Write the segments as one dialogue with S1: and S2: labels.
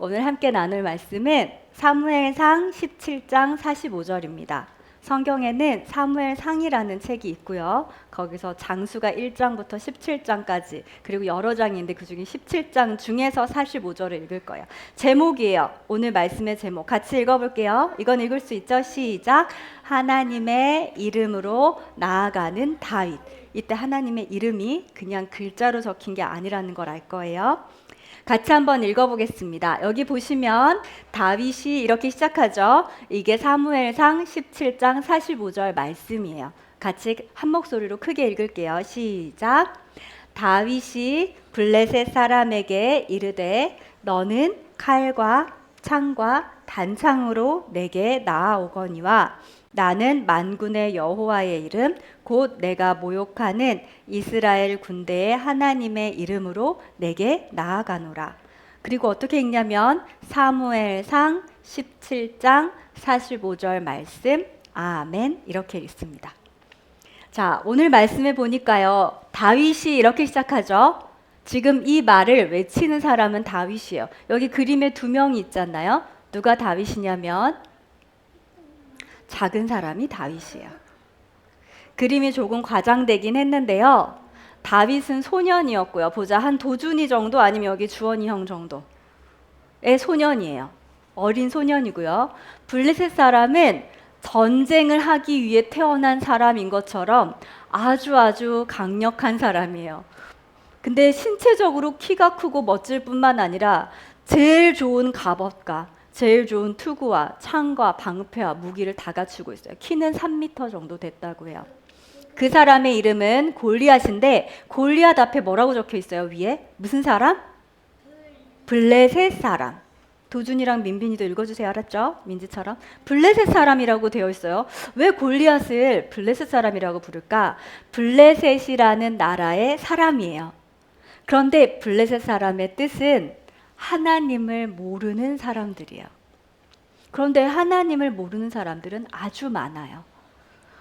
S1: 오늘 함께 나눌 말씀은 사무엘상 17장 45절입니다. 성경에는 사무엘상이라는 책이 있고요. 거기서 장수가 1장부터 17장까지 그리고 여러 장이 있는데 그중에 17장 중에서 45절을 읽을 거예요. 제목이에요. 오늘 말씀의 제목 같이 읽어볼게요. 이건 읽을 수 있죠? 시작. 하나님의 이름으로 나아가는 다윗. 이때 하나님의 이름이 그냥 글자로 적힌 게 아니라는 걸 알 거예요. 같이 한번 읽어보겠습니다. 여기 보시면 다윗이 이렇게 시작하죠. 이게 사무엘상 17장 45절 말씀이에요. 같이 한 목소리로 크게 읽을게요. 시작. 다윗이 블레셋 사람에게 이르되 너는 칼과 창과 단창으로 내게 나아오거니와 나는 만군의 여호와의 이름 곧 내가 모욕하는 이스라엘 군대의 하나님의 이름으로 내게 나아가노라. 그리고 어떻게 읽냐면 사무엘상 17장 45절 말씀 아멘 이렇게 읽습니다. 자, 오늘 말씀에 보니까요. 다윗이 이렇게 시작하죠. 지금 이 말을 외치는 사람은 다윗이에요. 여기 그림에 두 명이 있잖아요. 누가 다윗이냐면 작은 사람이 다윗이에요. 그림이 조금 과장되긴 했는데요. 다윗은 소년이었고요. 보자, 한 도준이 정도 아니면 여기 주원이 형 정도의 소년이에요. 어린 소년이고요. 블레셋 사람은 전쟁을 하기 위해 태어난 사람인 것처럼 아주 강력한 사람이에요. 근데 신체적으로 키가 크고 멋질 뿐만 아니라 제일 좋은 갑옷과 제일 좋은 투구와 창과 방패와 무기를 다 갖추고 있어요. 키는 3m 정도 됐다고 해요. 그 사람의 이름은 골리앗인데 골리앗 앞에 뭐라고 적혀 있어요? 위에 무슨 사람? 블레셋 사람. 도준이랑 민빈이도 읽어주세요. 알았죠? 민지처럼 블레셋 사람이라고 되어 있어요. 왜 골리앗을 블레셋 사람이라고 부를까? 블레셋이라는 나라의 사람이에요. 그런데 블레셋 사람의 뜻은 하나님을 모르는 사람들이에요. 그런데 하나님을 모르는 사람들은 아주 많아요.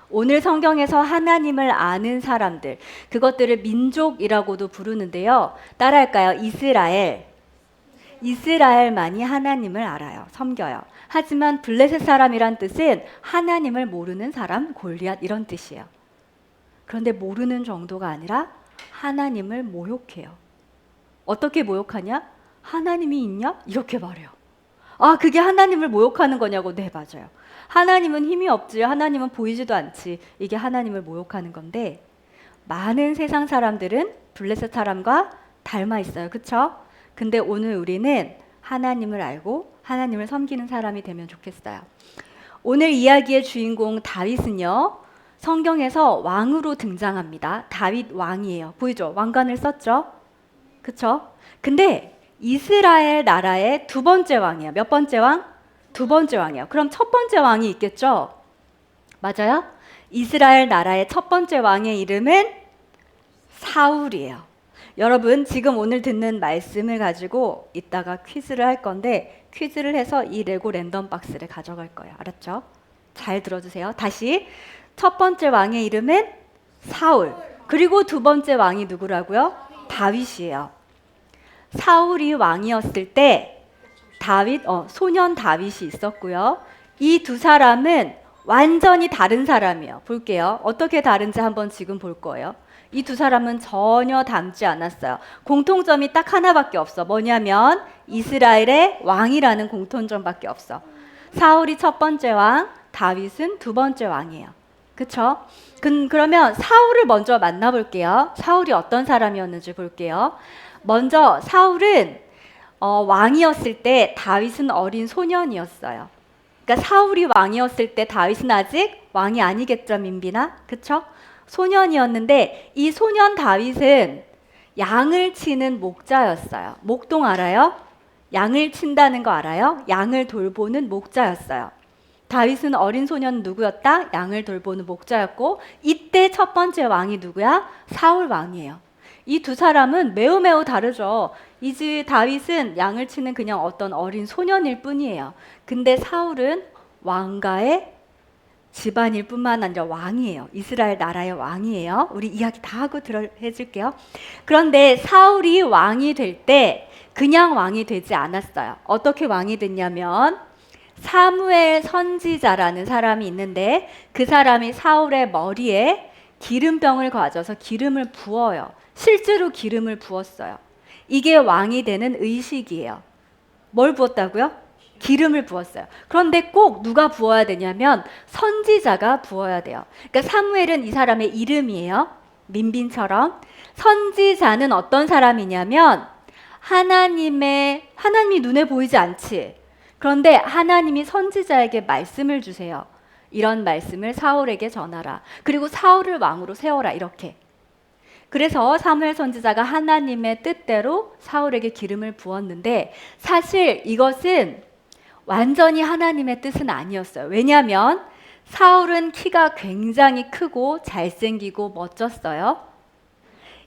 S1: 오늘 성경에서 하나님을 아는 사람들, 그것들을 민족이라고도 부르는데요. 따라할까요? 이스라엘. 이스라엘만이 하나님을 알아요. 섬겨요. 하지만 블레셋 사람이란 뜻은 하나님을 모르는 사람, 골리앗 이런 뜻이에요. 그런데 모르는 정도가 아니라 하나님을 모욕해요. 어떻게 모욕하냐? 하나님이 있냐? 이렇게 말해요. 아, 그게 하나님을 모욕하는 거냐고? 네, 맞아요. 하나님은 힘이 없지. 하나님은 보이지도 않지. 이게 하나님을 모욕하는 건데 많은 세상 사람들은 블레셋 사람과 닮아 있어요. 그렇죠? 근데 오늘 우리는 하나님을 알고 하나님을 섬기는 사람이 되면 좋겠어요. 오늘 이야기의 주인공 다윗은요. 성경에서 왕으로 등장합니다. 다윗 왕이에요. 보이죠? 왕관을 썼죠? 그렇죠? 근데 이스라엘 나라의 두 번째 왕이에요. 몇 번째 왕? 두 번째 왕이에요. 그럼 첫 번째 왕이 있겠죠? 맞아요? 이스라엘 나라의 첫 번째 왕의 이름은 사울이에요. 여러분, 지금 오늘 듣는 말씀을 가지고 이따가 퀴즈를 할 건데 퀴즈를 해서 이 레고 랜덤 박스를 가져갈 거예요. 알았죠? 잘 들어주세요. 다시. 첫 번째 왕의 이름은 사울. 그리고 두 번째 왕이 누구라고요? 다윗이에요. 사울이 왕이었을 때 소년 다윗이 있었고요. 이 두 사람은 완전히 다른 사람이에요. 볼게요. 어떻게 다른지 한번 지금 볼 거예요. 이 두 사람은 전혀 닮지 않았어요. 공통점이 딱 하나밖에 없어. 뭐냐면 이스라엘의 왕이라는 공통점밖에 없어. 사울이 첫 번째 왕, 다윗은 두 번째 왕이에요. 그쵸? 그러면 사울을 먼저 만나볼게요. 사울이 어떤 사람이었는지 볼게요. 먼저 사울은 왕이었을 때 다윗은 어린 소년이었어요. 그러니까 사울이 왕이었을 때 다윗은 아직 왕이 아니겠죠, 민빈아? 그쵸? 소년이었는데 이 소년 다윗은 양을 치는 목자였어요. 목동 알아요? 양을 친다는 거 알아요? 양을 돌보는 목자였어요. 다윗은 어린 소년 누구였다? 양을 돌보는 목자였고 이때 첫 번째 왕이 누구야? 사울 왕이에요. 이 두 사람은 매우 다르죠. 이제 다윗은 양을 치는 그냥 어떤 어린 소년일 뿐이에요. 근데 사울은 왕가의 집안일뿐만 아니라 왕이에요. 이스라엘 나라의 왕이에요. 우리 이야기 다 하고 해줄게요. 그런데 사울이 왕이 될 때 그냥 왕이 되지 않았어요. 어떻게 왕이 됐냐면 사무엘 선지자라는 사람이 있는데 그 사람이 사울의 머리에 기름병을 가져서 기름을 부어요. 실제로 기름을 부었어요. 이게 왕이 되는 의식이에요. 뭘 부었다고요? 기름을 부었어요. 그런데 꼭 누가 부어야 되냐면 선지자가 부어야 돼요. 그러니까 사무엘은 이 사람의 이름이에요. 민빈처럼. 선지자는 어떤 사람이냐면 하나님이 눈에 보이지 않지. 그런데 하나님이 선지자에게 말씀을 주세요. 이런 말씀을 사울에게 전하라. 그리고 사울을 왕으로 세워라. 이렇게. 그래서 사무엘 선지자가 하나님의 뜻대로 사울에게 기름을 부었는데 사실 이것은 완전히 하나님의 뜻은 아니었어요. 왜냐하면 사울은 키가 굉장히 크고 잘생기고 멋졌어요.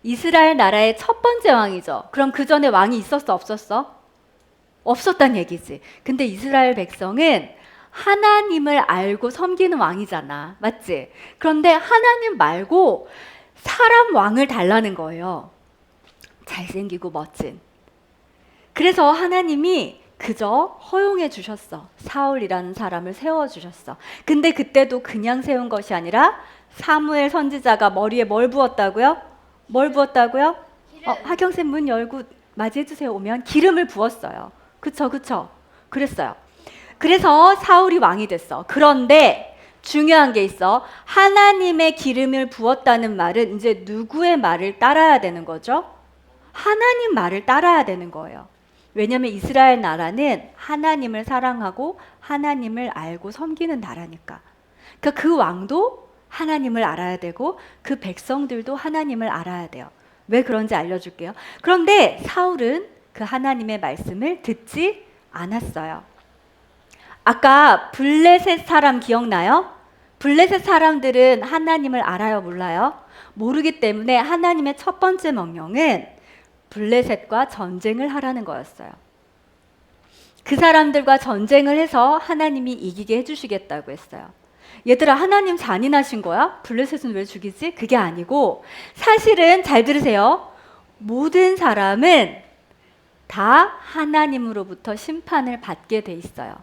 S1: 이스라엘 나라의 첫 번째 왕이죠. 그럼 그 전에 왕이 있었어, 없었어? 없었단 얘기지. 근데 이스라엘 백성은 하나님을 알고 섬기는 왕이잖아. 맞지? 그런데 하나님 말고 사람 왕을 달라는 거예요. 잘생기고 멋진. 그래서 하나님이 그저 허용해 주셨어. 사울이라는 사람을 세워주셨어. 근데 그때도 그냥 세운 것이 아니라 사무엘 선지자가 머리에 뭘 부었다고요? 뭘 부었다고요? 하경쌤 문 열고 맞이해 주세요. 오면 기름을 부었어요. 그쵸. 그랬어요. 그래서 사울이 왕이 됐어. 그런데 중요한 게 있어. 하나님의 기름을 부었다는 말은 이제 누구의 말을 따라야 되는 거죠? 하나님 말을 따라야 되는 거예요. 왜냐하면 이스라엘 나라는 하나님을 사랑하고 하나님을 알고 섬기는 나라니까. 그러니까 그 왕도 하나님을 알아야 되고 그 백성들도 하나님을 알아야 돼요. 왜 그런지 알려줄게요. 그런데 사울은 그 하나님의 말씀을 듣지 않았어요. 아까 블레셋 사람 기억나요? 블레셋 사람들은 하나님을 알아요, 몰라요? 모르기 때문에 하나님의 첫 번째 명령은 블레셋과 전쟁을 하라는 거였어요. 그 사람들과 전쟁을 해서 하나님이 이기게 해주시겠다고 했어요. 얘들아, 하나님 잔인하신 거야? 블레셋은 왜 죽이지? 그게 아니고 사실은 잘 들으세요. 모든 사람은 다 하나님으로부터 심판을 받게 돼 있어요.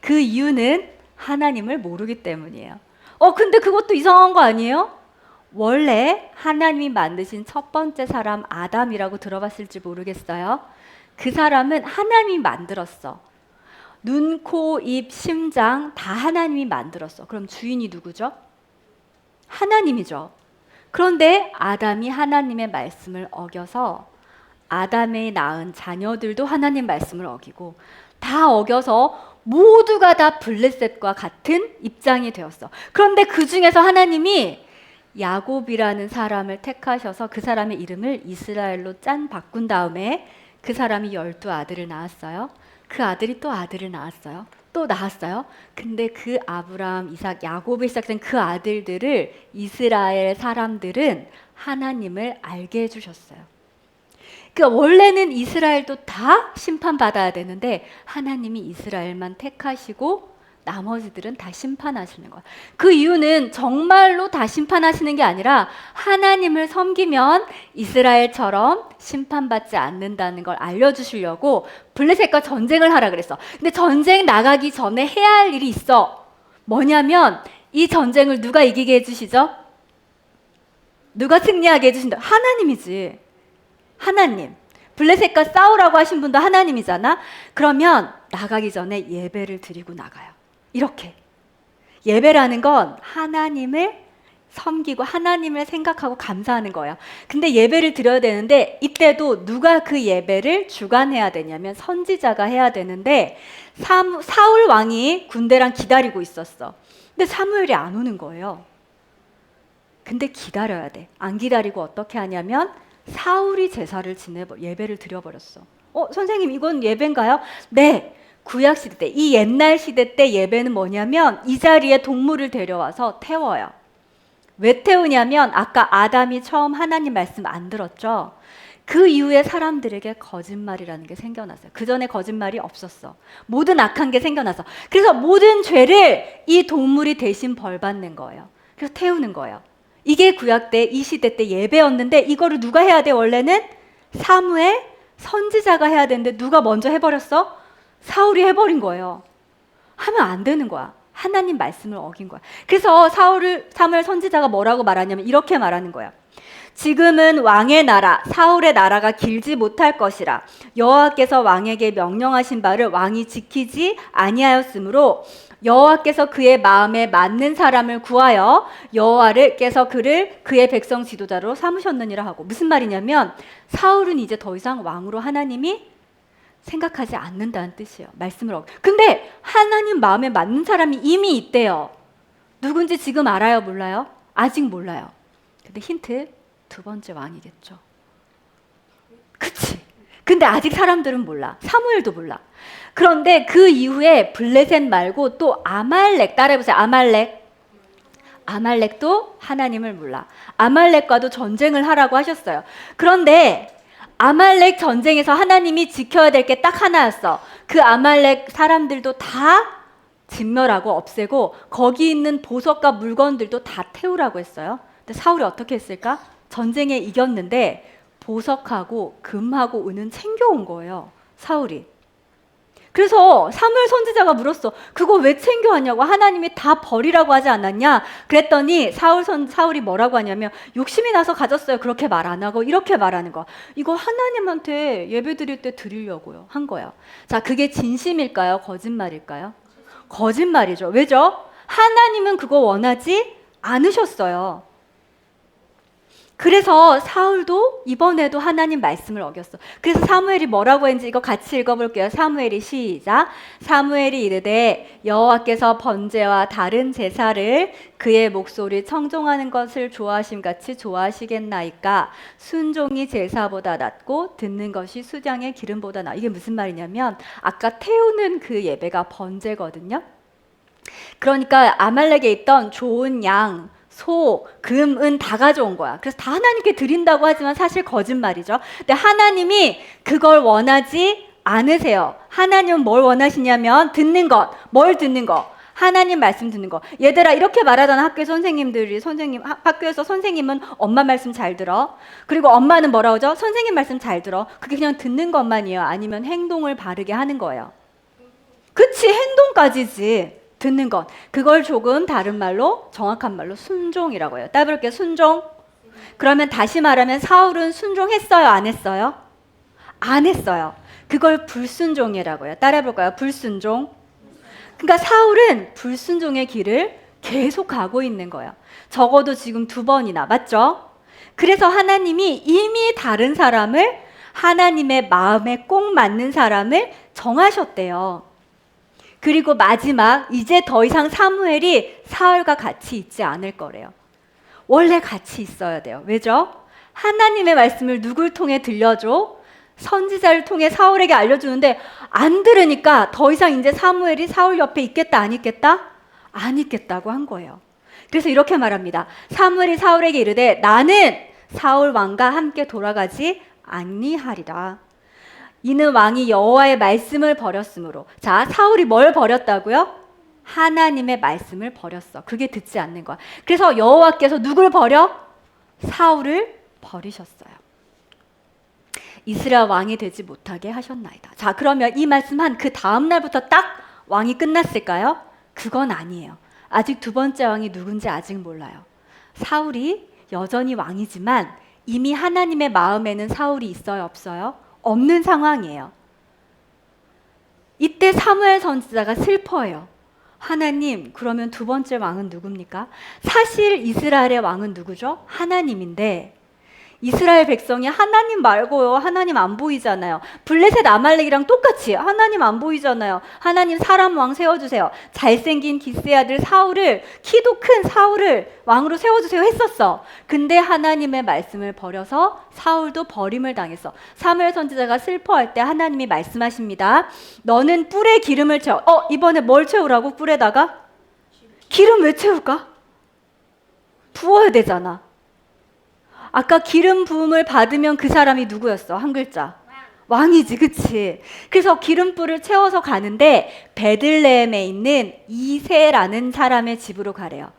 S1: 그 이유는 하나님을 모르기 때문이에요. 근데 그것도 이상한 거 아니에요? 원래 하나님이 만드신 첫 번째 사람 아담이라고 들어봤을지 모르겠어요. 그 사람은 하나님이 만들었어. 눈, 코, 입, 심장 다 하나님이 만들었어. 그럼 주인이 누구죠? 하나님이죠. 그런데 아담이 하나님의 말씀을 어겨서 아담의 낳은 자녀들도 하나님 말씀을 어기고 다 어겨서 모두가 다 블레셋과 같은 입장이 되었어. 그런데 그 중에서 하나님이 야곱이라는 사람을 택하셔서 그 사람의 이름을 이스라엘로 짠 바꾼 다음에 그 사람이 12아들을 낳았어요. 그 아들이 또 아들을 낳았어요. 또 낳았어요. 근데 그 아브라함, 이삭, 야곱을 시작된 그 아들들을 이스라엘 사람들은 하나님을 알게 해주셨어요. 그러니까 원래는 이스라엘도 다 심판받아야 되는데 하나님이 이스라엘만 택하시고 나머지들은 다 심판하시는 거예요. 그 이유는 정말로 다 심판하시는 게 아니라 하나님을 섬기면 이스라엘처럼 심판받지 않는다는 걸 알려주시려고 블레셋과 전쟁을 하라 그랬어. 근데 전쟁 나가기 전에 해야 할 일이 있어. 뭐냐면 이 전쟁을 누가 이기게 해주시죠? 누가 승리하게 해주신다? 하나님이지. 하나님. 블레셋과 싸우라고 하신 분도 하나님이잖아. 그러면 나가기 전에 예배를 드리고 나가요. 이렇게. 예배라는 건 하나님을 섬기고 하나님을 생각하고 감사하는 거예요. 근데 예배를 드려야 되는데 이때도 누가 그 예배를 주관해야 되냐면 선지자가 해야 되는데 사울 왕이 군대랑 기다리고 있었어. 근데 사무엘이 안 오는 거예요. 근데 기다려야 돼. 안 기다리고 어떻게 하냐면 사울이 제사를 예배를 드려버렸어. 선생님 이건 예배인가요? 네. 구약 시대 때, 이 옛날 시대 때 예배는 뭐냐면 이 자리에 동물을 데려와서 태워요. 왜 태우냐면 아까 아담이 처음 하나님 말씀 안 들었죠? 그 이후에 사람들에게 거짓말이라는 게 생겨났어요. 그 전에 거짓말이 없었어. 모든 악한 게 생겨났어. 그래서 모든 죄를 이 동물이 대신 벌받는 거예요. 그래서 태우는 거예요. 이게 구약 때, 이 시대 때 예배였는데 이거를 누가 해야 돼? 원래는 사무엘 선지자가 해야 되는데 누가 먼저 해버렸어? 사울이 해버린 거예요. 하면 안 되는 거야. 하나님 말씀을 어긴 거야. 그래서 사무엘 선지자가 뭐라고 말하냐면 이렇게 말하는 거야. 지금은 왕의 나라, 사울의 나라가 길지 못할 것이라. 여호와께서 왕에게 명령하신 바를 왕이 지키지 아니하였으므로 여호와께서 그의 마음에 맞는 사람을 구하여 여호와께서 그를 그의 백성 지도자로 삼으셨느니라 하고. 무슨 말이냐면 사울은 이제 더 이상 왕으로 하나님이 생각하지 않는다는 뜻이에요. 말씀을 근데 하나님 마음에 맞는 사람이 이미 있대요. 누군지 지금 알아요? 몰라요? 아직 몰라요. 근데 힌트, 두 번째 왕이겠죠. 그치? 근데 아직 사람들은 몰라. 사무엘도 몰라. 그런데 그 이후에 블레셋 말고 또 아말렉, 따라해보세요. 아말렉도 하나님을 몰라. 아말렉과도 전쟁을 하라고 하셨어요. 그런데 아말렉 전쟁에서 하나님이 지켜야 될 게 딱 하나였어. 그 아말렉 사람들도 다 진멸하고 없애고 거기 있는 보석과 물건들도 다 태우라고 했어요. 근데 사울이 어떻게 했을까? 전쟁에 이겼는데 보석하고 금하고 은은 챙겨온 거예요. 사울이. 그래서 사무엘 선지자가 물었어. 그거 왜 챙겨왔냐고. 하나님이 다 버리라고 하지 않았냐? 그랬더니 사울이 뭐라고 하냐면 욕심이 나서 가졌어요. 그렇게 말 안 하고 이렇게 말하는 거. 이거 하나님한테 예배 드릴 때 드리려고요. 한 거예요. 자, 그게 진심일까요? 거짓말일까요? 거짓말이죠. 왜죠? 하나님은 그거 원하지 않으셨어요. 그래서 사울도 이번에도 하나님 말씀을 어겼어. 그래서 사무엘이 뭐라고 했는지 이거 같이 읽어볼게요. 사무엘이 시작. 사무엘이 이르되 여호와께서 번제와 다른 제사를 그의 목소리 청종하는 것을 좋아하심같이 좋아하시겠나이까. 순종이 제사보다 낫고 듣는 것이 수장의 기름보다 나. 이게 무슨 말이냐면 아까 태우는 그 예배가 번제거든요. 그러니까 아말렉에 있던 좋은 양, 소, 금, 은 다 가져온 거야. 그래서 다 하나님께 드린다고 하지만 사실 거짓말이죠. 근데 하나님이 그걸 원하지 않으세요. 하나님은 뭘 원하시냐면 듣는 것. 뭘 듣는 거? 하나님 말씀 듣는 거. 얘들아 이렇게 말하잖아. 학교에서 선생님은 엄마 말씀 잘 들어. 그리고 엄마는 뭐라고 하죠? 선생님 말씀 잘 들어. 그게 그냥 듣는 것만이에요? 아니면 행동을 바르게 하는 거예요? 그치, 행동까지지. 듣는 것. 그걸 조금 다른 말로, 정확한 말로 순종이라고 해요. 따라볼게요. 순종. 그러면 다시 말하면 사울은 순종했어요? 안 했어요? 안 했어요. 그걸 불순종이라고 해요. 따라해볼까요? 불순종. 그러니까 사울은 불순종의 길을 계속 가고 있는 거예요. 적어도 지금 2번이나. 맞죠? 그래서 하나님이 이미 다른 사람을, 하나님의 마음에 꼭 맞는 사람을 정하셨대요. 그리고 마지막, 이제 더 이상 사무엘이 사울과 같이 있지 않을 거래요. 원래 같이 있어야 돼요. 왜죠? 하나님의 말씀을 누굴 통해 들려줘? 선지자를 통해 사울에게 알려주는데 안 들으니까 더 이상 이제 사무엘이 사울 옆에 있겠다 안 있겠다? 안 있겠다고 한 거예요. 그래서 이렇게 말합니다. 사무엘이 사울에게 이르되 나는 사울 왕과 함께 돌아가지 아니하리라. 이는 왕이 여호와의 말씀을 버렸으므로. 자, 사울이 뭘 버렸다고요? 하나님의 말씀을 버렸어. 그게 듣지 않는 거야. 그래서 여호와께서 누굴 버려? 사울을 버리셨어요. 이스라엘 왕이 되지 못하게 하셨나이다. 자, 그러면 이 말씀한 그 다음 날부터 딱 왕이 끝났을까요? 그건 아니에요. 아직 2번째 왕이 누군지 아직 몰라요. 사울이 여전히 왕이지만 이미 하나님의 마음에는 사울이 있어요, 없어요? 없는 상황이에요. 이때 사무엘 선지자가 슬퍼해요. 하나님, 그러면 2번째 왕은 누굽니까? 사실 이스라엘의 왕은 누구죠? 하나님인데 이스라엘 백성이 하나님 말고요. 하나님 안 보이잖아요. 블레셋 아말렉이랑 똑같이 하나님 안 보이잖아요. 하나님 사람 왕 세워주세요. 잘생긴 기스의 아들 사울을, 키도 큰 사울을 왕으로 세워주세요 했었어. 근데 하나님의 말씀을 버려서 사울도 버림을 당했어. 사무엘 선지자가 슬퍼할 때 하나님이 말씀하십니다. 너는 뿔에 기름을 채워. 이번에 뭘 채우라고? 뿔에다가? 기름 왜 채울까? 부어야 되잖아. 아까 기름 부음을 받으면 그 사람이 누구였어? 한 글자. 왕이지, 그치? 그래서 기름불을 채워서 가는데 베들레헴에 있는 이새라는 사람의 집으로 가래요.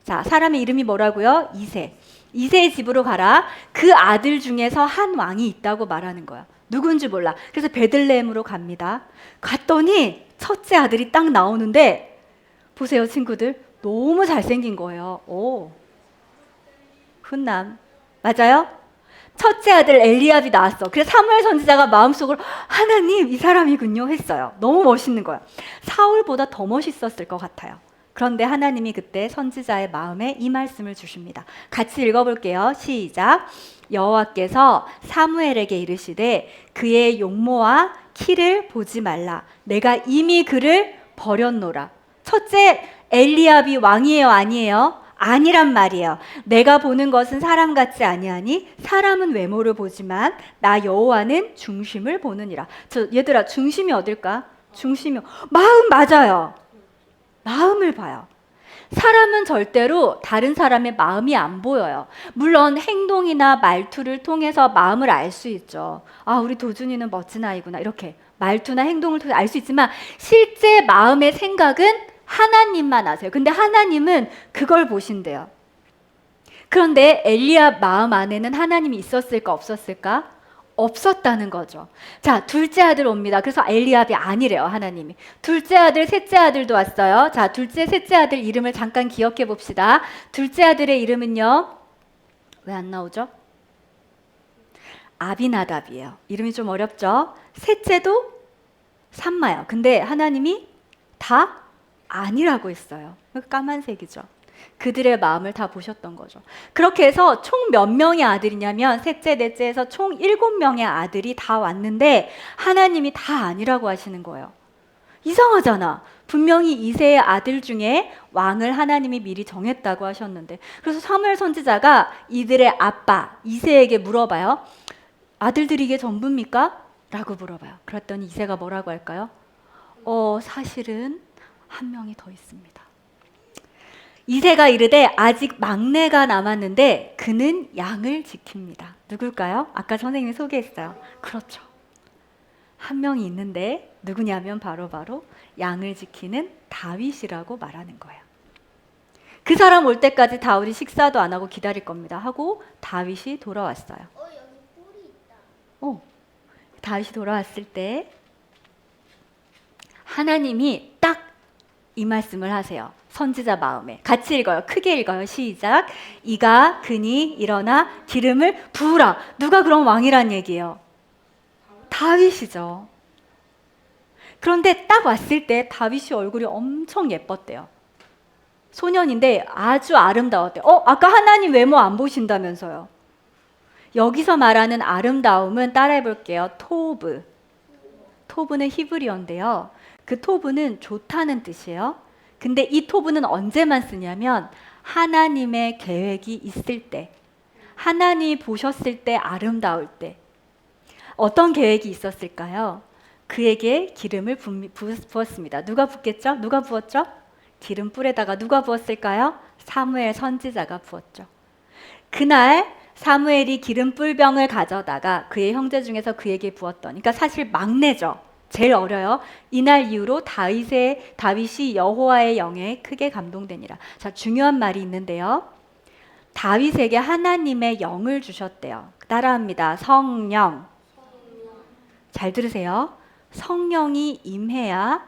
S1: 자, 사람의 이름이 뭐라고요? 이새. 이새의 집으로 가라. 그 아들 중에서 한 왕이 있다고 말하는 거야. 누군지 몰라. 그래서 베들레헴으로 갑니다. 갔더니 첫째 아들이 딱 나오는데 보세요, 친구들. 너무 잘생긴 거예요. 오, 훈남. 맞아요? 첫째 아들 엘리압이 나왔어. 그래서 사무엘 선지자가 마음속으로 하나님, 이 사람이군요 했어요. 너무 멋있는 거야. 사울보다 더 멋있었을 것 같아요. 그런데 하나님이 그때 선지자의 마음에 이 말씀을 주십니다. 같이 읽어볼게요. 시작. 여호와께서 사무엘에게 이르시되 그의 용모와 키를 보지 말라. 내가 이미 그를 버렸노라. 첫째 엘리압이 왕이에요, 아니에요? 아니란 말이에요. 내가 보는 것은 사람 같지 아니하니 사람은 외모를 보지만 나 여호와는 중심을 보느니라. 얘들아, 중심이 어딜까? 중심이 마음. 맞아요. 마음을 봐요. 사람은 절대로 다른 사람의 마음이 안 보여요. 물론 행동이나 말투를 통해서 마음을 알 수 있죠. 아, 우리 도준이는 멋진 아이구나, 이렇게 말투나 행동을 통해 알 수 있지만 실제 마음의 생각은 하나님만 아세요. 근데 하나님은 그걸 보신대요. 그런데 엘리압 마음 안에는 하나님이 있었을까 없었을까? 없었다는 거죠. 자, 둘째 아들 옵니다. 그래서 엘리압이 아니래요, 하나님이. 둘째 아들, 셋째 아들도 왔어요. 자, 둘째, 셋째 아들 이름을 잠깐 기억해 봅시다. 둘째 아들의 이름은요, 왜 안 나오죠? 아비나답이에요. 이름이 좀 어렵죠? 셋째도 삼마요. 근데 하나님이 다 아니라고 했어요. 까만색이죠. 그들의 마음을 다 보셨던 거죠. 그렇게 해서 총 몇 명의 아들이냐면 셋째, 넷째 해서 총 7명의 아들이 다 왔는데 하나님이 다 아니라고 하시는 거예요. 이상하잖아. 분명히 이새의 아들 중에 왕을 하나님이 미리 정했다고 하셨는데, 그래서 사무엘 선지자가 이들의 아빠 이새에게 물어봐요. 아들들이 이게 전부입니까? 라고 물어봐요. 그랬더니 이새가 뭐라고 할까요? 사실은 한 명이 더 있습니다. 이새가 이르되 아직 막내가 남았는데 그는 양을 지킵니다. 누굴까요? 아까 선생님이 소개했어요. 그렇죠. 한 명이 있는데 누구냐면 바로 양을 지키는 다윗이라고 말하는 거예요. 그 사람 올 때까지 다윗이 식사도 안 하고 기다릴 겁니다. 하고 다윗이 돌아왔어요.
S2: 여기 뿔이 있다.
S1: 다윗이 돌아왔을 때 하나님이 딱 이 말씀을 하세요. 선지자 마음에. 같이 읽어요. 크게 읽어요. 시작. 이가 그니 일어나 기름을 부으라. 누가 그럼 왕이란 얘기예요? 다윗이죠. 그런데 딱 왔을 때 다윗이 얼굴이 엄청 예뻤대요. 소년인데 아주 아름다웠대요. 아까 하나님 외모 안 보신다면서요. 여기서 말하는 아름다움은 따라해 볼게요. 토브. 토브는 히브리어인데요. 그 토브는 좋다는 뜻이에요. 근데 이 토브는 언제만 쓰냐면 하나님의 계획이 있을 때, 하나님이 보셨을 때 아름다울 때. 어떤 계획이 있었을까요? 그에게 기름을 부었습니다. 누가 붓겠죠? 누가 부었죠? 기름 뿔에다가 누가 부었을까요? 사무엘 선지자가 부었죠. 그날 사무엘이 기름 뿔병을 가져다가 그의 형제 중에서 그에게 부었더니, 그러니까 사실 막내죠. 제일 어려요. 이날 이후로 다윗이 여호와의 영에 크게 감동되니라. 자, 중요한 말이 있는데요. 다윗에게 하나님의 영을 주셨대요. 따라합니다. 성령. 잘 들으세요. 성령이 임해야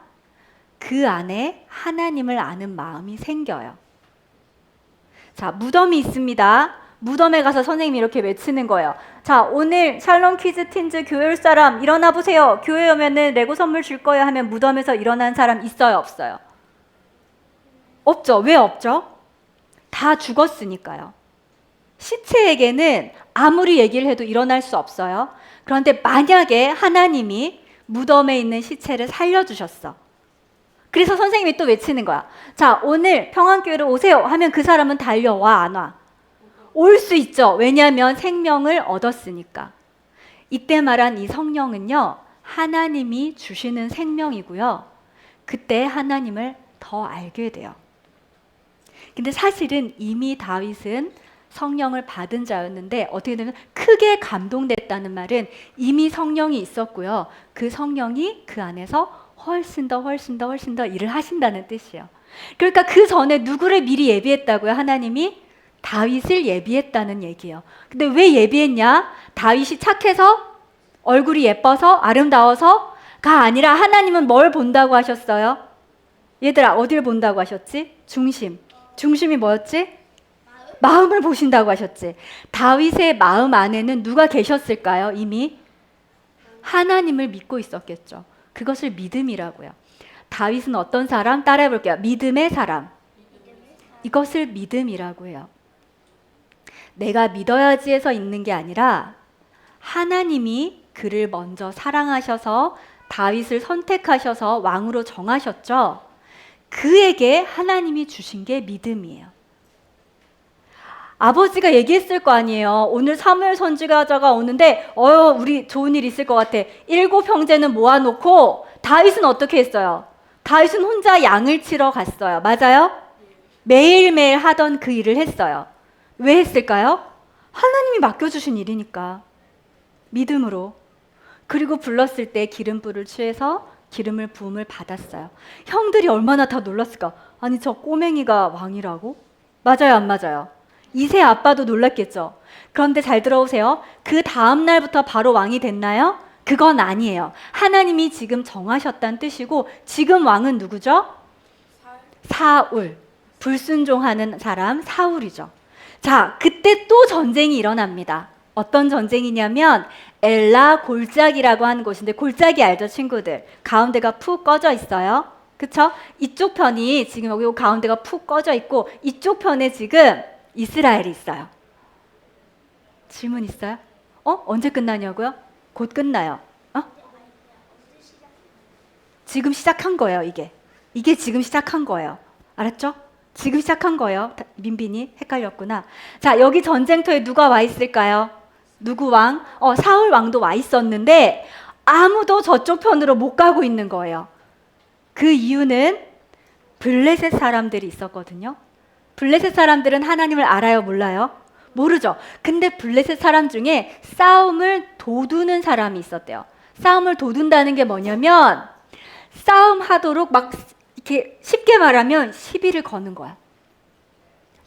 S1: 그 안에 하나님을 아는 마음이 생겨요. 자, 무덤이 있습니다. 무덤에 가서 선생님이 이렇게 외치는 거예요. 자, 오늘 샬롬 퀴즈 틴즈 교회 올 사람 일어나 보세요. 교회 오면은 레고 선물 줄 거예요 하면 무덤에서 일어난 사람 있어요, 없어요? 없죠. 왜 없죠? 다 죽었으니까요. 시체에게는 아무리 얘기를 해도 일어날 수 없어요. 그런데 만약에 하나님이 무덤에 있는 시체를 살려주셨어. 그래서 선생님이 또 외치는 거야. 자, 오늘 평안교회로 오세요 하면 그 사람은 달려와, 안 와? 올 수 있죠. 왜냐하면 생명을 얻었으니까. 이때 말한 이 성령은요, 하나님이 주시는 생명이고요. 그때 하나님을 더 알게 돼요. 근데 사실은 이미 다윗은 성령을 받은 자였는데 어떻게 되면 크게 감동됐다는 말은 이미 성령이 있었고요. 그 성령이 그 안에서 훨씬 더 일을 하신다는 뜻이에요. 그러니까 그 전에 누구를 미리 예비했다고요? 하나님이 다윗을 예비했다는 얘기예요. 근데 왜 예비했냐? 다윗이 착해서 얼굴이 예뻐서 아름다워서가 아니라 하나님은 뭘 본다고 하셨어요? 얘들아 어딜 본다고 하셨지? 중심이 뭐였지? 마음을 보신다고 하셨지. 다윗의 마음 안에는 누가 계셨을까요? 이미 하나님을 믿고 있었겠죠. 그것을 믿음이라고요. 다윗은 어떤 사람? 따라해 볼게요. 믿음의 사람. 이것을 믿음이라고 해요. 내가 믿어야지 해서 있는 게 아니라 하나님이 그를 먼저 사랑하셔서 다윗을 선택하셔서 왕으로 정하셨죠. 그에게 하나님이 주신 게 믿음이에요. 아버지가 얘기했을 거 아니에요. 오늘 사무엘 선지자가 오는데 우리 좋은 일 있을 것 같아. 7 형제는 모아놓고 다윗은 어떻게 했어요? 다윗은 혼자 양을 치러 갔어요. 맞아요? 매일매일 하던 그 일을 했어요. 왜 했을까요? 하나님이 맡겨주신 일이니까. 믿음으로. 그리고 불렀을 때 기름불을 취해서 기름을 부음을 받았어요. 형들이 얼마나 다 놀랐을까? 아니 저 꼬맹이가 왕이라고? 맞아요 안 맞아요? 이세 아빠도 놀랐겠죠. 그런데 잘 들어오세요. 그 다음 날부터 바로 왕이 됐나요? 그건 아니에요. 하나님이 지금 정하셨다는 뜻이고 지금 왕은 누구죠? 사울. 불순종하는 사람 사울이죠. 자, 그때 또 전쟁이 일어납니다. 어떤 전쟁이냐면 엘라 골짜기라고 하는 곳인데 골짜기 알죠 친구들? 가운데가 푹 꺼져 있어요. 그쵸? 이쪽 편이 지금 여기 가운데가 푹 꺼져 있고 이쪽 편에 지금 이스라엘이 있어요. 질문 있어요? 언제 끝나냐고요? 곧 끝나요. 지금 시작한 거예요, 이게. 이게 지금 시작한 거예요. 알았죠? 지금 시작한 거예요. 민빈이 헷갈렸구나. 자, 여기 전쟁터에 누가 와 있을까요? 누구 왕? 사울 왕도 와 있었는데 아무도 저쪽 편으로 못 가고 있는 거예요. 그 이유는 블레셋 사람들이 있었거든요. 블레셋 사람들은 하나님을 알아요? 몰라요? 모르죠. 근데 블레셋 사람 중에 싸움을 도두는 사람이 있었대요. 싸움을 도둔다는 게 뭐냐면 싸움하도록 막 이렇게 쉽게 말하면 시비를 거는 거야.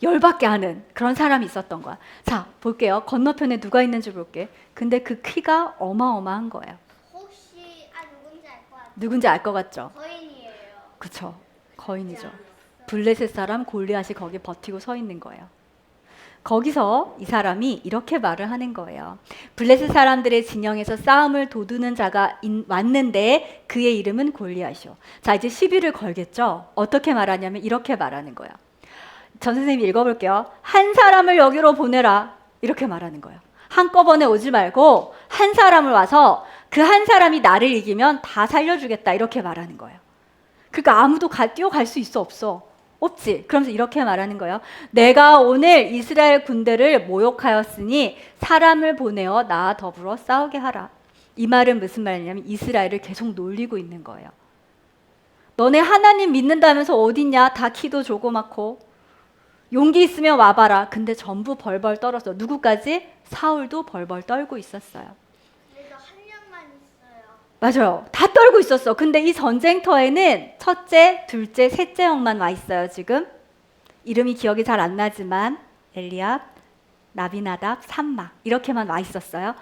S1: 열받게 하는 그런 사람이 있었던 거야. 자, 볼게요. 건너편에 누가 있는지 볼게. 근데 그 키가 어마어마한 거예요.
S2: 혹시 누군지 알 것 같아요.
S1: 누군지 알 것 같죠?
S2: 거인이에요.
S1: 그쵸. 거인이죠. 블레셋 사람 골리앗이 거기 버티고 서 있는 거예요. 거기서 이 사람이 이렇게 말을 하는 거예요. 블레셋 사람들의 진영에서 싸움을 도두는 자가 왔는데 그의 이름은 골리앗이요. 자, 이제 시비를 걸겠죠. 어떻게 말하냐면 이렇게 말하는 거예요. 전 선생님이 읽어볼게요. 한 사람을 여기로 보내라. 이렇게 말하는 거예요. 한꺼번에 오지 말고 한 사람을 와서 그 한 사람이 나를 이기면 다 살려주겠다. 이렇게 말하는 거예요. 그러니까 아무도 뛰어갈 수 있어 없어? 없지. 그러면서 이렇게 말하는 거예요. 내가 오늘 이스라엘 군대를 모욕하였으니 사람을 보내어 나와 더불어 싸우게 하라. 이 말은 무슨 말이냐면 이스라엘을 계속 놀리고 있는 거예요. 너네 하나님 믿는다면서 어딨냐? 다 키도 조그맣고 용기 있으면 와봐라. 근데 전부 벌벌 떨었어. 누구까지? 사울도 벌벌 떨고 있었어요.
S2: 그래도 한 명만 있어요.
S1: 맞아요. 다 떨고 있었어. 근데 이 전쟁터에는 첫째, 둘째, 셋째 형만 와 있어요. 지금 이름이 기억이 잘 안 나지만 엘리압, 나비나답, 삼마 이렇게만 와 있었어요.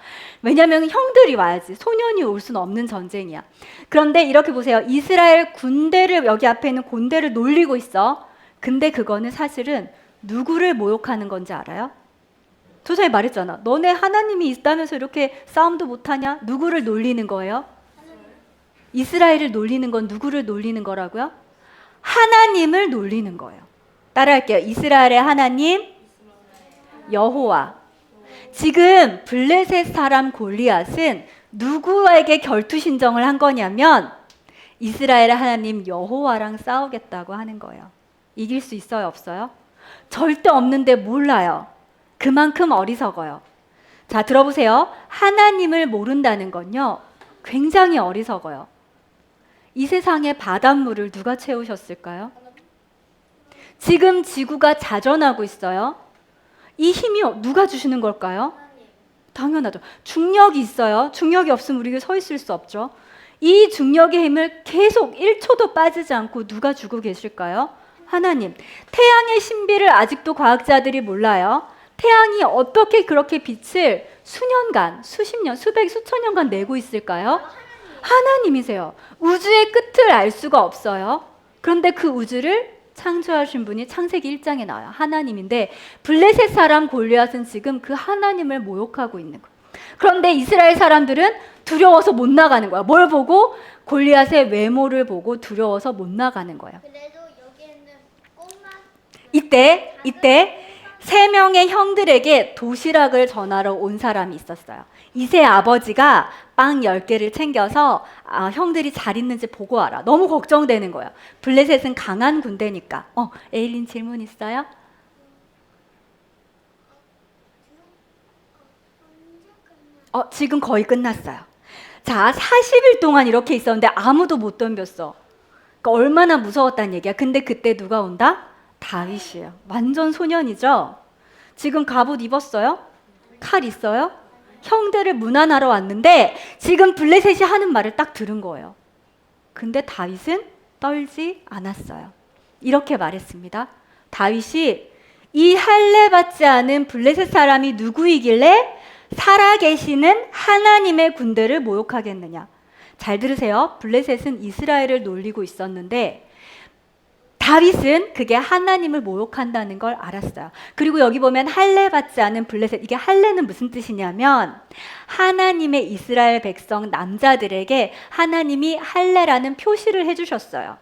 S1: 왜냐하면 형들이 와야지. 소년이 올 수는 없는 전쟁이야. 그런데 이렇게 보세요. 이스라엘 군대를 여기 앞에 있는 군대를 놀리고 있어. 근데 그거는 사실은 누구를 모욕하는 건지 알아요? 조상이 말했잖아. 너네 하나님이 있다면서 이렇게 싸움도 못하냐? 누구를 놀리는 거예요? 이스라엘을 놀리는 건 누구를 놀리는 거라고요? 하나님을 놀리는 거예요. 따라할게요. 이스라엘의 하나님 여호와. 지금 블레셋 사람 골리앗은 누구에게 결투신정을 한 거냐면 이스라엘의 하나님 여호와랑 싸우겠다고 하는 거예요. 이길 수 있어요? 없어요? 절대 없는데 몰라요. 그만큼 어리석어요. 자, 들어보세요. 하나님을 모른다는 건요 굉장히 어리석어요. 이 세상의 바닷물을 누가 채우셨을까요? 지금 지구가 자전하고 있어요. 이 힘이 누가 주시는 걸까요?
S2: 하나님.
S1: 당연하죠. 중력이 있어요. 중력이 없으면 우리가 서 있을 수 없죠. 이 중력의 힘을 계속 1초도 빠지지 않고 누가 주고 계실까요? 하나님. 태양의 신비를 아직도 과학자들이 몰라요. 태양이 어떻게 그렇게 빛을 수년간, 수십 년, 수백, 수천 년간 내고 있을까요? 하나님이세요. 우주의 끝을 알 수가 없어요. 그런데 그 우주를 창조하신 분이 창세기 1장에 나와요. 하나님인데 블레셋 사람 골리앗은 지금 그 하나님을 모욕하고 있는 거예요. 그런데 이스라엘 사람들은 두려워서 못 나가는 거야. 뭘 보고? 골리앗의 외모를 보고 두려워서 못 나가는 거예요.
S2: 그래도 여기에는 꽃만
S1: 이때 세 명의 형들에게 도시락을 전하러 온 사람이 있었어요. 이세 아버지가 빵 10개를 챙겨서 형들이 잘 있는지 보고 와라. 너무 걱정되는 거예요. 블레셋은 강한 군대니까. 에일린 질문 있어요? 지금 거의 끝났어요. 자, 40일 동안 이렇게 있었는데 아무도 못 덤볐어. 그러니까 얼마나 무서웠다는 얘기야. 근데 그때 누가 온다? 다윗이에요. 완전 소년이죠. 지금 갑옷 입었어요? 칼 있어요? 형들을 문안하러 왔는데 지금 블레셋이 하는 말을 딱 들은 거예요. 근데 다윗은 떨지 않았어요. 이렇게 말했습니다. 다윗이 이 할례 받지 않은 블레셋 사람이 누구이길래 살아계시는 하나님의 군대를 모욕하겠느냐. 잘 들으세요. 블레셋은 이스라엘을 놀리고 있었는데 다윗은 그게 하나님을 모욕한다는 걸 알았어요. 그리고 여기 보면 할례 받지 않은 블레셋, 이게 할례는 무슨 뜻이냐면 하나님의 이스라엘 백성 남자들에게 하나님이 할례라는 표시를 해주셨어요.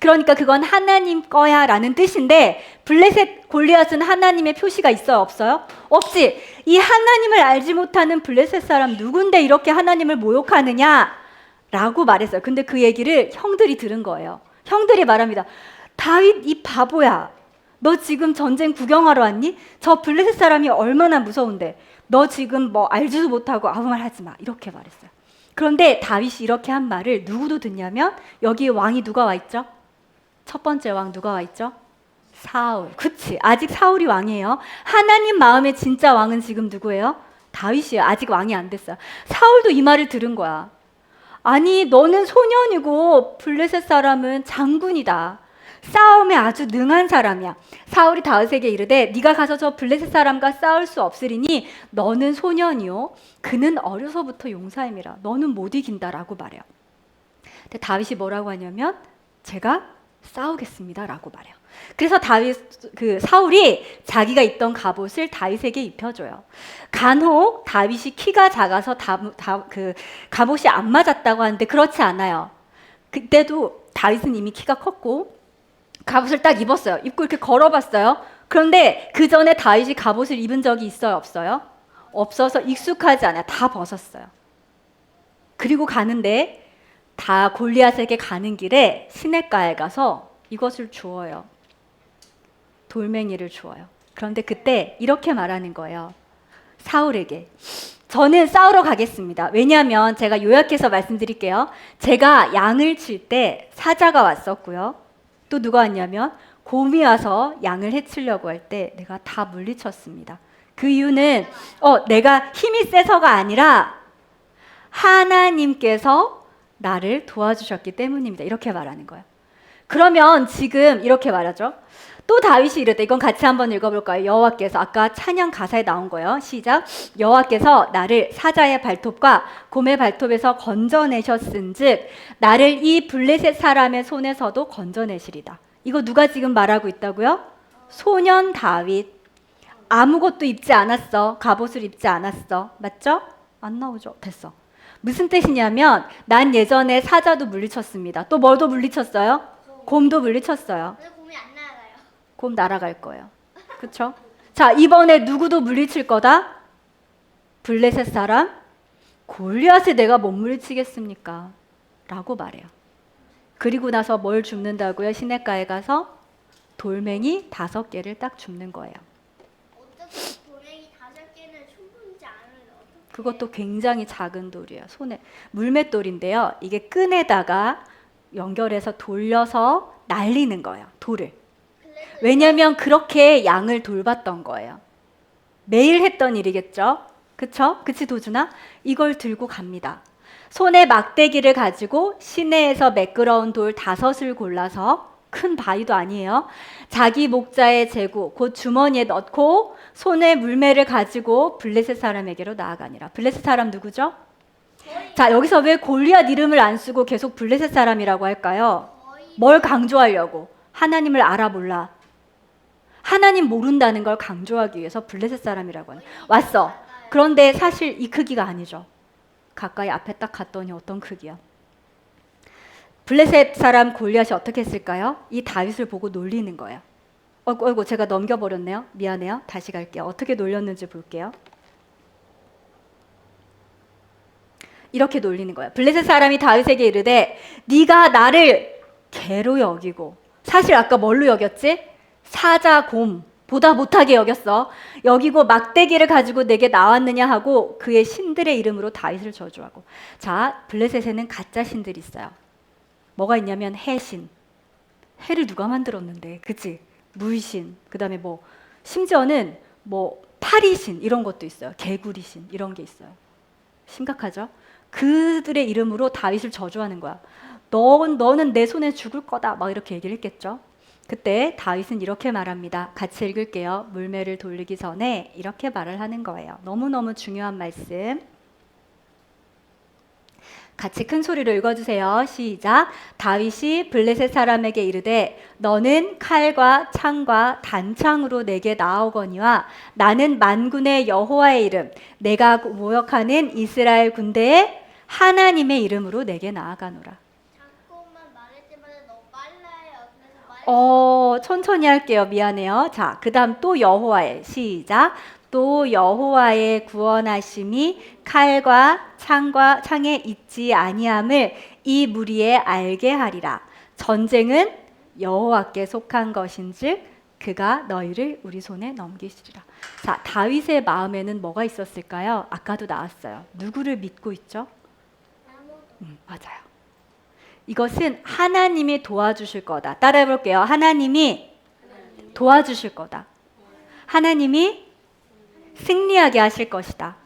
S1: 그러니까 그건 하나님 거야 라는 뜻인데 블레셋 골리앗은 하나님의 표시가 있어요? 없어요? 없지. 이 하나님을 알지 못하는 블레셋 사람 누군데 이렇게 하나님을 모욕하느냐 라고 말했어요. 근데 그 얘기를 형들이 들은 거예요. 형들이 말합니다. 다윗 이 바보야. 너 지금 전쟁 구경하러 왔니? 저 블레셋 사람이 얼마나 무서운데 너 지금 뭐 알지도 못하고 아무 말 하지 마. 이렇게 말했어요. 그런데 다윗이 이렇게 한 말을 누구도 듣냐면 여기 왕이 누가 와 있죠? 첫 번째 왕 누가 와 있죠? 사울. 그치. 아직 사울이 왕이에요. 하나님 마음의 진짜 왕은 지금 누구예요? 다윗이에요. 아직 왕이 안 됐어요. 사울도 이 말을 들은 거야. 아니 너는 소년이고 블레셋 사람은 장군이다. 싸움에 아주 능한 사람이야. 사울이 다윗에게 이르되 네가 가서 저 블레셋 사람과 싸울 수 없으리니 너는 소년이요 그는 어려서부터 용사임이라. 너는 못 이긴다라고 말해요. 근데 다윗이 뭐라고 하냐면 제가 싸우겠습니다 라고 말해요. 그래서 사울이 자기가 입던 갑옷을 다윗에게 입혀줘요. 간혹 다윗이 키가 작아서 그 갑옷이 안 맞았다고 하는데 그렇지 않아요. 그때도 다윗은 이미 키가 컸고 갑옷을 딱 입었어요. 입고 이렇게 걸어봤어요. 그런데 그 전에 다윗이 갑옷을 입은 적이 있어요? 없어요? 없어서 익숙하지 않아요. 다 벗었어요. 그리고 가는데 다 골리앗에게 가는 길에 시냇가에 가서 이것을 주어요. 돌멩이를 주어요. 그런데 그때 이렇게 말하는 거예요. 사울에게. 저는 싸우러 가겠습니다. 왜냐하면 제가 요약해서 말씀드릴게요. 제가 양을 칠 때 사자가 왔었고요. 또 누가 왔냐면 곰이 와서 양을 해치려고 할 때 내가 다 물리쳤습니다. 그 이유는 내가 힘이 세서가 아니라 하나님께서 나를 도와주셨기 때문입니다. 이렇게 말하는 거예요. 그러면 지금 이렇게 말하죠. 또 다윗이 이랬다. 이건 같이 한번 읽어볼까요? 여호와께서 아까 찬양 가사에 나온 거예요. 시작. 여호와께서 나를 사자의 발톱과 곰의 발톱에서 건져내셨은즉 나를 이 블레셋 사람의 손에서도 건져내시리다. 이거 누가 지금 말하고 있다고요? 소년 다윗. 아무것도 입지 않았어. 갑옷을 입지 않았어. 맞죠? 안 나오죠? 됐어. 무슨 뜻이냐면 난 예전에 사자도 물리쳤습니다. 또 뭘도 물리쳤어요? 곰도 물리쳤어요.
S2: 근데 곰이 안 나가요.
S1: 곰 날아갈 거예요. 그렇죠? 자, 이번에 누구도 물리칠 거다? 블레셋 사람? 골리앗을 내가 못 물리치겠습니까? 라고 말해요. 그리고 나서 뭘 줍는다고요? 시냇가에 가서 돌멩이 5개를 딱 줍는 거예요.
S2: 어떻게 돌멩이 5개는 충분치 않은데 어떻게?
S1: 그것도 굉장히 작은 돌이에요. 손에 물맷돌인데요. 이게 끈에다가 연결해서 돌려서 날리는 거예요. 돌을. 왜냐하면 그렇게 양을 돌봤던 거예요. 매일 했던 일이겠죠. 그쵸? 그치 도준아? 이걸 들고 갑니다. 손에 막대기를 가지고 시내에서 매끄러운 돌 5을 골라서 큰 바위도 아니에요. 자기 목자의 제구 곧 주머니에 넣고 손에 물매를 가지고 블레셋 사람에게로 나아가니라. 블레셋 사람 누구죠? 자, 여기서 왜 골리앗 이름을 안 쓰고 계속 블레셋 사람이라고 할까요? 뭘 강조하려고? 하나님을 알아 몰라. 하나님 모른다는 걸 강조하기 위해서 블레셋 사람이라고 하는. 왔어. 그런데 사실 이 크기가 아니죠. 가까이 앞에 딱 갔더니 어떤 크기야? 블레셋 사람 골리앗이 어떻게 했을까요? 이 다윗을 보고 놀리는 거예요. 어이구, 제가 넘겨버렸네요. 미안해요. 다시 갈게요. 어떻게 놀렸는지 볼게요. 이렇게 놀리는 거예요. 블레셋 사람이 다윗에게 이르되 네가 나를 개로 여기고, 사실 아까 뭘로 여겼지? 사자, 곰 보다 못하게 여겼어. 여기고 막대기를 가지고 내게 나왔느냐 하고 그의 신들의 이름으로 다윗을 저주하고. 자, 블레셋에는 가짜 신들이 있어요. 뭐가 있냐면 해신. 해를 누가 만들었는데, 그치? 물신, 그 다음에 뭐 심지어는 뭐 파리신 이런 것도 있어요. 개구리신 이런 게 있어요. 심각하죠? 그들의 이름으로 다윗을 저주하는 거야. 너는 내 손에 죽을 거다 막 이렇게 얘기를 했겠죠. 그때 다윗은 이렇게 말합니다. 같이 읽을게요. 물매를 돌리기 전에 이렇게 말을 하는 거예요. 너무너무 중요한 말씀. 같이 큰 소리로 읽어주세요. 시작. 다윗이 블레셋 사람에게 이르되 너는 칼과 창과 단창으로 내게 나아오거니와 나는 만군의 여호와의 이름 내가 모욕하는 이스라엘 군대의 하나님의 이름으로 내게 나아가노라.
S2: 잠깐만 말할 때마다 너무 빨라요. 그래서
S1: 천천히 할게요. 미안해요. 자, 그 다음 또 여호와의. 시작. 또 여호와의 구원하심이 칼과 창에 있지 아니함을 이 무리에 알게 하리라. 전쟁은 여호와께 속한 것인즉 그가 너희를 우리 손에 넘기시리라. 자, 다윗의 마음에는 뭐가 있었을까요? 아까도 나왔어요. 누구를 믿고 있죠? 맞아요. 이것은 하나님이 도와주실 거다. 따라해 볼게요. 하나님이 도와주실 거다. 하나님이 승리하게 하실 것이다.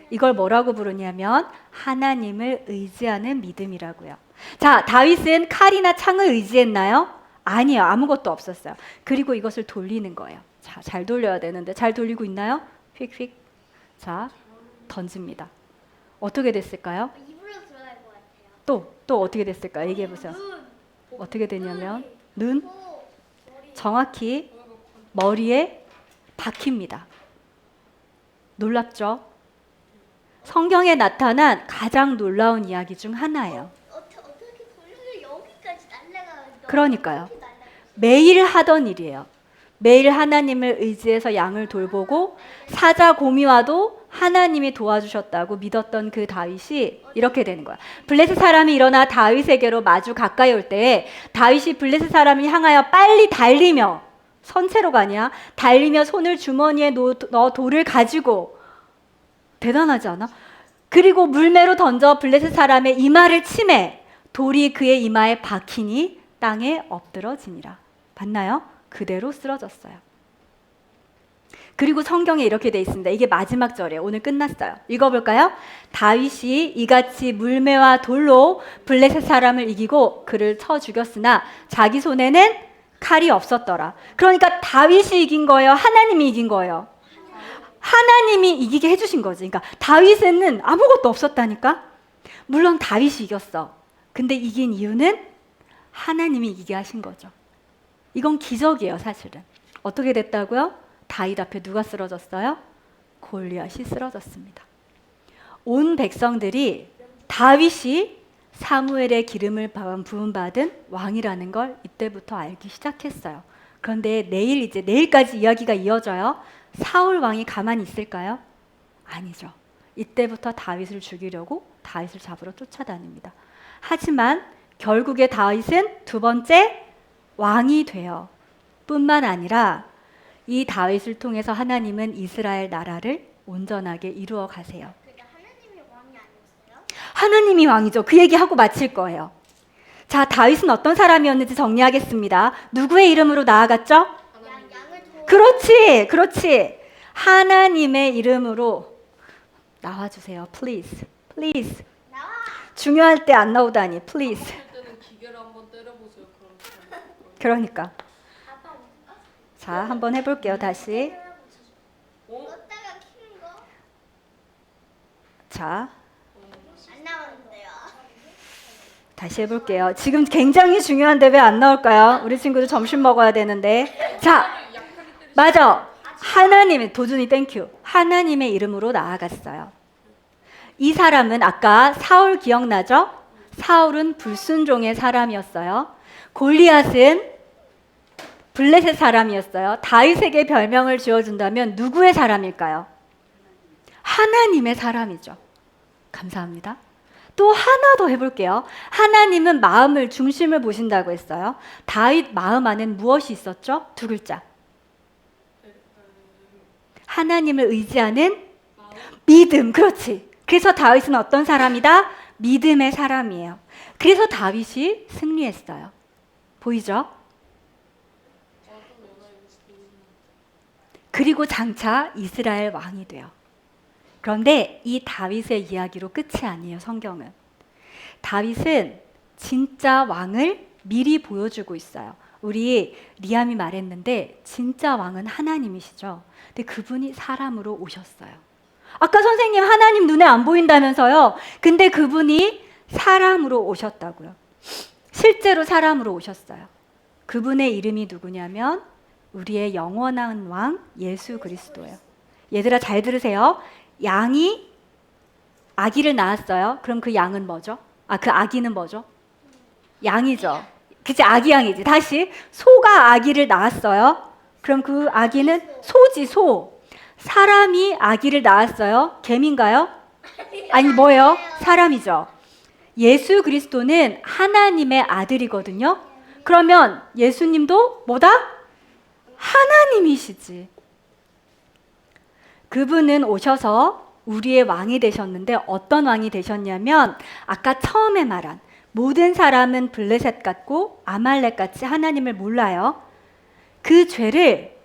S1: 이걸 뭐라고 부르냐면 하나님을 의지하는 믿음이라고요. 자, 다윗은 칼이나 창을 의지했나요? 아니요. 아무것도 없었어요. 그리고 이것을 돌리는 거예요. 자, 잘 돌려야 되는데 잘 돌리고 있나요? 휙휙. 자, 던집니다. 어떻게 됐을까요?
S2: 입으로 들어갈 것 같아요.
S1: 또 어떻게 됐을까요? 얘기해 보세요. 어떻게 되냐면 눈 정확히 머리에 박힙니다. 놀랍죠? 성경에 나타난 가장 놀라운 이야기 중 하나예요.
S2: 어떻게 돌려서 여기까지 날아가요?
S1: 그러니까요. 매일 하던 일이에요. 매일 하나님을 의지해서 양을 돌보고 사자 곰이 와도 하나님이 도와주셨다고 믿었던 그 다윗이 이렇게 되는 거야. 블레셋 사람이 일어나 다윗에게로 마주 가까이 올 때 다윗이 블레셋 사람을 향하여 빨리 달리며, 선체로가 아니야, 달리며 손을 주머니에 넣어 돌을 가지고, 대단하지 않아? 그리고 물매로 던져 블레셋 사람의 이마를 치매 돌이 그의 이마에 박히니 땅에 엎드러지니라. 봤나요? 그대로 쓰러졌어요. 그리고 성경에 이렇게 돼 있습니다. 이게 마지막 절이에요. 오늘 끝났어요. 읽어볼까요? 다윗이 이같이 물매와 돌로 블레셋 사람을 이기고 그를 쳐 죽였으나 자기 손에는 칼이 없었더라. 그러니까 다윗이 이긴 거예요? 하나님이 이긴 거예요? 하나님이 이기게 해주신 거지. 그러니까 다윗에는 아무것도 없었다니까. 물론 다윗이 이겼어. 근데 이긴 이유는 하나님이 이기게 하신 거죠. 이건 기적이에요, 사실은. 어떻게 됐다고요? 다윗 앞에 누가 쓰러졌어요? 골리앗이 쓰러졌습니다. 온 백성들이 다윗이 사무엘의 기름을 부음받은 왕이라는 걸 이때부터 알기 시작했어요. 그런데 내일까지 이야기가 이어져요. 사울 왕이 가만히 있을까요? 아니죠. 이때부터 다윗을 죽이려고 다윗을 잡으러 쫓아다닙니다. 하지만 결국에 다윗은 2번째 왕이 돼요. 뿐만 아니라 이 다윗을 통해서 하나님은 이스라엘 나라를 온전하게 이루어 가세요.
S2: 그러니까 하나님이 왕이 아니었어요?
S1: 하나님이 왕이죠. 그 얘기하고 마칠 거예요. 자, 다윗은 어떤 사람이었는지 정리하겠습니다. 누구의 이름으로 나아갔죠?
S2: 양을
S1: 그렇지. 하나님의 이름으로 나와주세요. Please. Please.
S2: 나와.
S1: 중요할 때 안 나오다니. Please.
S3: 할 때는 기계를 한번 때려보세요. 그럼
S1: 그러니까.
S2: 아빠 어디가?
S1: 자, 한번 해볼게요. 다시.
S2: 넣었다가 키는 거?
S1: 자,
S2: 안 나오는데요.
S1: 다시 해볼게요. 지금 굉장히 중요한데 왜 안 나올까요? 우리 친구들 점심 먹어야 되는데. 자, 맞아. 하나님의 도준이 땡큐. 하나님의 이름으로 나아갔어요. 이 사람은 아까 사울 기억나죠? 사울은 불순종의 사람이었어요. 골리앗은 블레셋 사람이었어요. 다윗에게 별명을 지어준다면 누구의 사람일까요? 하나님의 사람이죠. 감사합니다. 또 하나 더 해볼게요. 하나님은 마음을 중심을 보신다고 했어요. 다윗 마음 안엔 무엇이 있었죠? 두 글자. 하나님을 의지하는 믿음. 그렇지. 그래서 다윗은 어떤 사람이다? 믿음의 사람이에요. 그래서 다윗이 승리했어요. 보이죠? 그리고 장차 이스라엘 왕이 돼요. 그런데 이 다윗의 이야기로 끝이 아니에요. 성경은. 다윗은 진짜 왕을 미리 보여주고 있어요. 우리 리암이 말했는데 진짜 왕은 하나님이시죠. 근데 그분이 사람으로 오셨어요. 아까 선생님 하나님 눈에 안 보인다면서요. 근데 그분이 사람으로 오셨다고요. 실제로 사람으로 오셨어요. 그분의 이름이 누구냐면 우리의 영원한 왕 예수 그리스도예요. 얘들아 잘 들으세요. 양이 아기를 낳았어요. 그럼 그 양은 뭐죠? 그 아기는 뭐죠? 양이죠. 그치, 아기 양이지. 다시 소가 아기를 낳았어요. 그럼 그 아기는 소지, 소. 사람이 아기를 낳았어요. 개미인가요? 아니 뭐예요? 사람이죠. 예수 그리스도는 하나님의 아들이거든요. 그러면 예수님도 뭐다? 하나님이시지. 그분은 오셔서 우리의 왕이 되셨는데 어떤 왕이 되셨냐면 아까 처음에 말한 모든 사람은 블레셋 같고 아말렉 같이 하나님을 몰라요. 그 죄를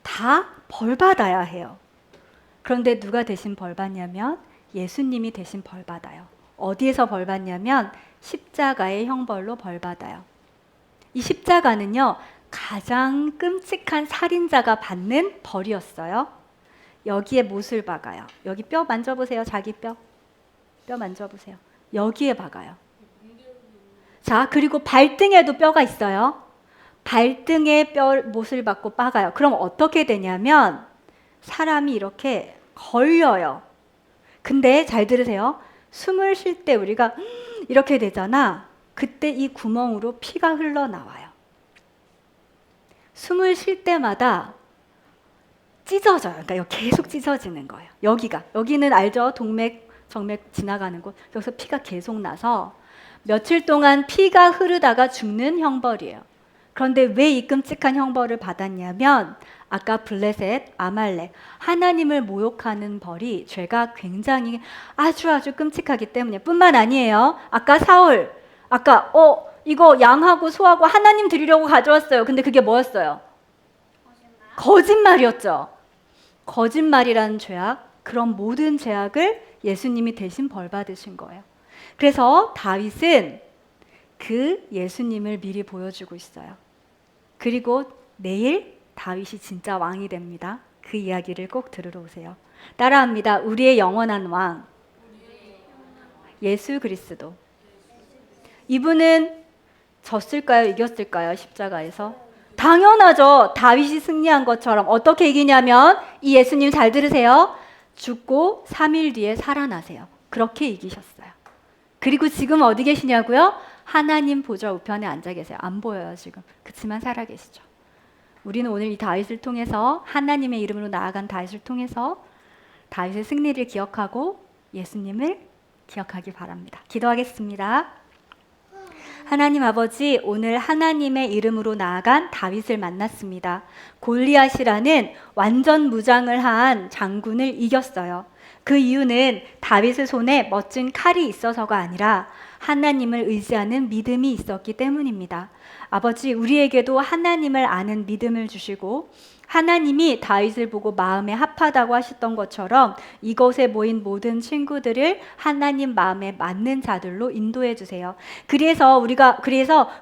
S1: 다 벌받아야 해요. 그런데 누가 대신 벌받냐면 예수님이 대신 벌받아요. 어디에서 벌받냐면 십자가의 형벌로 벌받아요. 이 십자가는요 가장 끔찍한 살인자가 받는 벌이었어요. 여기에 못을 박아요. 여기 뼈 만져보세요. 자기 뼈. 뼈 만져보세요. 여기에 박아요. 자, 그리고 발등에도 뼈가 있어요. 발등에 못을 박고 박아요. 그럼 어떻게 되냐면 사람이 이렇게 걸려요. 근데 잘 들으세요. 숨을 쉴 때 우리가 이렇게 되잖아. 그때 이 구멍으로 피가 흘러나와요. 숨을 쉴 때마다 찢어져요. 그러니까 여기 계속 찢어지는 거예요. 여기는 알죠? 동맥, 정맥 지나가는 곳. 여기서 피가 계속 나서 며칠 동안 피가 흐르다가 죽는 형벌이에요. 그런데 왜 이 끔찍한 형벌을 받았냐면 아까 블레셋, 아말렉, 하나님을 모욕하는 벌이 죄가 굉장히 아주 끔찍하기 때문에 뿐만 아니에요. 아까 사울, 이거 양하고 소하고 하나님 드리려고 가져왔어요. 근데 그게 뭐였어요? 거짓말이었죠. 거짓말이라는 죄악, 그런 모든 죄악을 예수님이 대신 벌받으신 거예요. 그래서 다윗은 그 예수님을 미리 보여주고 있어요. 그리고 내일 다윗이 진짜 왕이 됩니다. 그 이야기를 꼭 들으러 오세요. 따라합니다. 우리의 영원한 왕 예수 그리스도. 이분은 졌을까요? 이겼을까요? 십자가에서? 당연하죠. 다윗이 승리한 것처럼. 어떻게 이기냐면 이 예수님 잘 들으세요. 죽고 3일 뒤에 살아나세요. 그렇게 이기셨어요. 그리고 지금 어디 계시냐고요? 하나님 보좌 우편에 앉아 계세요. 안 보여요 지금. 그렇지만 살아 계시죠. 우리는 오늘 이 다윗을 통해서 하나님의 이름으로 나아간 다윗을 통해서 다윗의 승리를 기억하고 예수님을 기억하기 바랍니다. 기도하겠습니다. 하나님 아버지, 오늘 하나님의 이름으로 나아간 다윗을 만났습니다. 골리앗이라는 완전 무장을 한 장군을 이겼어요. 그 이유는 다윗의 손에 멋진 칼이 있어서가 아니라 하나님을 의지하는 믿음이 있었기 때문입니다. 아버지, 우리에게도 하나님을 아는 믿음을 주시고 하나님이 다윗을 보고 마음에 합하다고 하셨던 것처럼 이곳에 모인 모든 친구들을 하나님 마음에 맞는 자들로 인도해 주세요. 그래서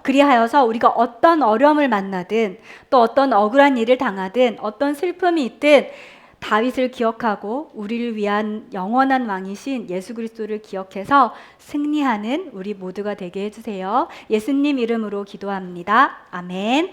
S1: 그리하여서 우리가 어떤 어려움을 만나든 또 어떤 억울한 일을 당하든 어떤 슬픔이 있든 다윗을 기억하고 우리를 위한 영원한 왕이신 예수 그리스도를 기억해서 승리하는 우리 모두가 되게 해주세요. 예수님 이름으로 기도합니다. 아멘.